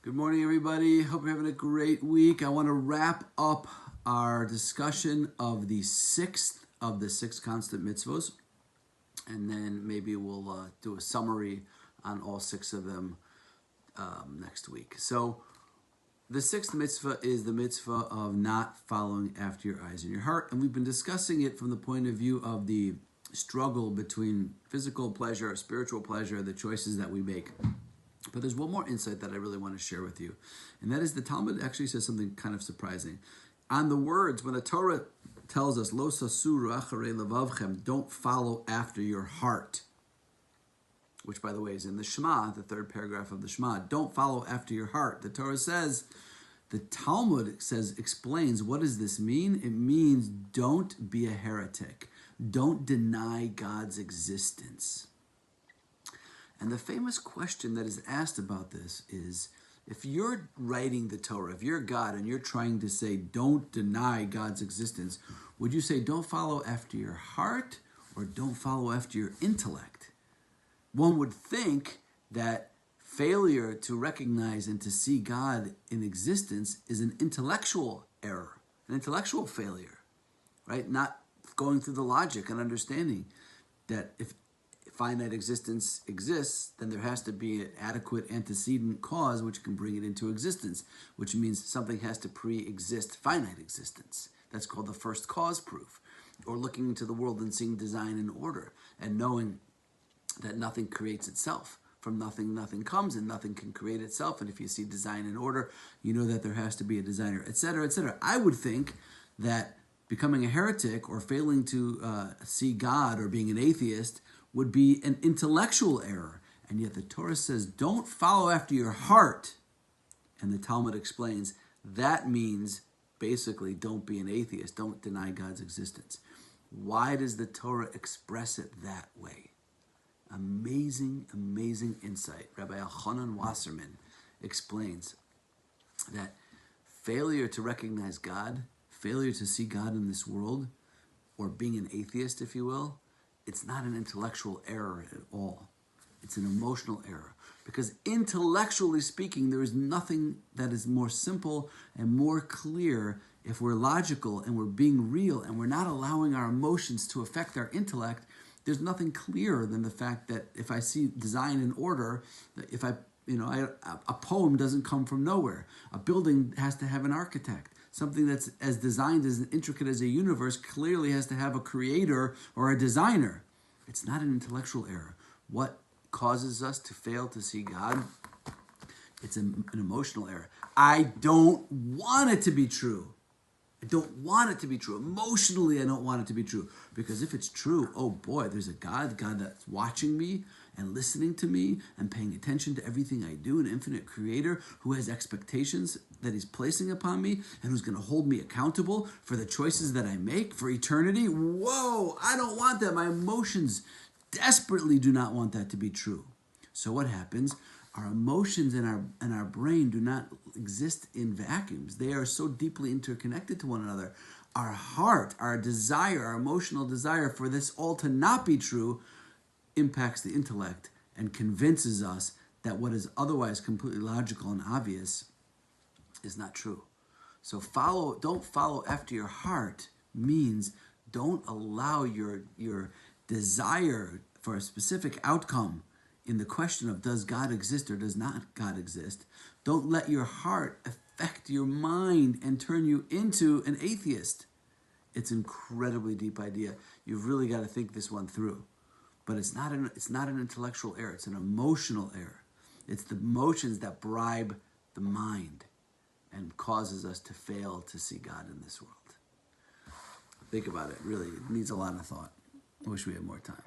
Good morning, everybody. Hope you're having a great week. I want to wrap up our discussion of the sixth of the six constant mitzvos, and then maybe we'll do a summary on all six of them next week. So the sixth mitzvah is the mitzvah of not following after your eyes and your heart, and we've been discussing it from the point of view of the struggle between physical pleasure, spiritual pleasure, the choices that we make. But there's one more insight that I really want to share with you, and that is the Talmud actually says something kind of surprising. On the words, when the Torah tells us, Lo sasuru acharei levavchem, don't follow after your heart, which, by the way, is in the Shema, the third paragraph of the Shema. Don't follow after your heart. The Torah says, the Talmud explains, what does this mean? It means don't be a heretic. Don't deny God's existence. And the famous question that is asked about this is, if you're writing the Torah, if you're God and you're trying to say, don't deny God's existence, would you say, don't follow after your heart or don't follow after your intellect? One would think that failure to recognize and to see God in existence is an intellectual error, an intellectual failure, right? Not going through the logic and understanding that if finite existence exists, then there has to be an adequate antecedent cause which can bring it into existence, which means something has to pre-exist finite existence. That's called the first cause proof. Or looking into the world and seeing design and order and knowing that nothing creates itself. From nothing, nothing comes, and nothing can create itself. And if you see design and order, you know that there has to be a designer, etc., etc. I would think that becoming a heretic or failing to see God or being an atheist would be an intellectual error. And yet the Torah says, don't follow after your heart. And the Talmud explains, that means basically don't be an atheist, don't deny God's existence. Why does the Torah express it that way? Amazing, amazing insight. Rabbi Elchanan Wasserman explains that failure to recognize God, failure to see God in this world, or being an atheist, if you will, it's not an intellectual error at all. It's an emotional error. Because intellectually speaking, there is nothing that is more simple and more clear if we're logical and we're being real and we're not allowing our emotions to affect our intellect. There's nothing clearer than the fact that if I see design and order, if a poem doesn't come from nowhere. A building has to have an architect. Something that's as designed, as intricate as a universe, clearly has to have a creator or a designer. It's not an intellectual error. What causes us to fail to see God? It's an emotional error. I don't want it to be true. I don't want it to be true. Emotionally, I don't want it to be true. Because if it's true, oh boy, there's a God that's watching me and listening to me and paying attention to everything I do, an infinite creator who has expectations that he's placing upon me and who's going to hold me accountable for the choices that I make for eternity. Whoa, I don't want that. My emotions desperately do not want that to be true. So what happens? Our emotions and our brain do not exist in vacuums. They are so deeply interconnected to one another. Our heart, our desire, our emotional desire for this all to not be true impacts the intellect and convinces us that what is otherwise completely logical and obvious is not true. So don't follow after your heart means don't allow your desire for a specific outcome in the question of does God exist or does not God exist. Don't let your heart affect your mind and turn you into an atheist. It's an incredibly deep idea. You've really got to think this one through. But it's not an intellectual error. It's an emotional error. It's the emotions that bribe the mind and causes us to fail to see God in this world. Think about it. Really, it needs a lot of thought. I wish we had more time.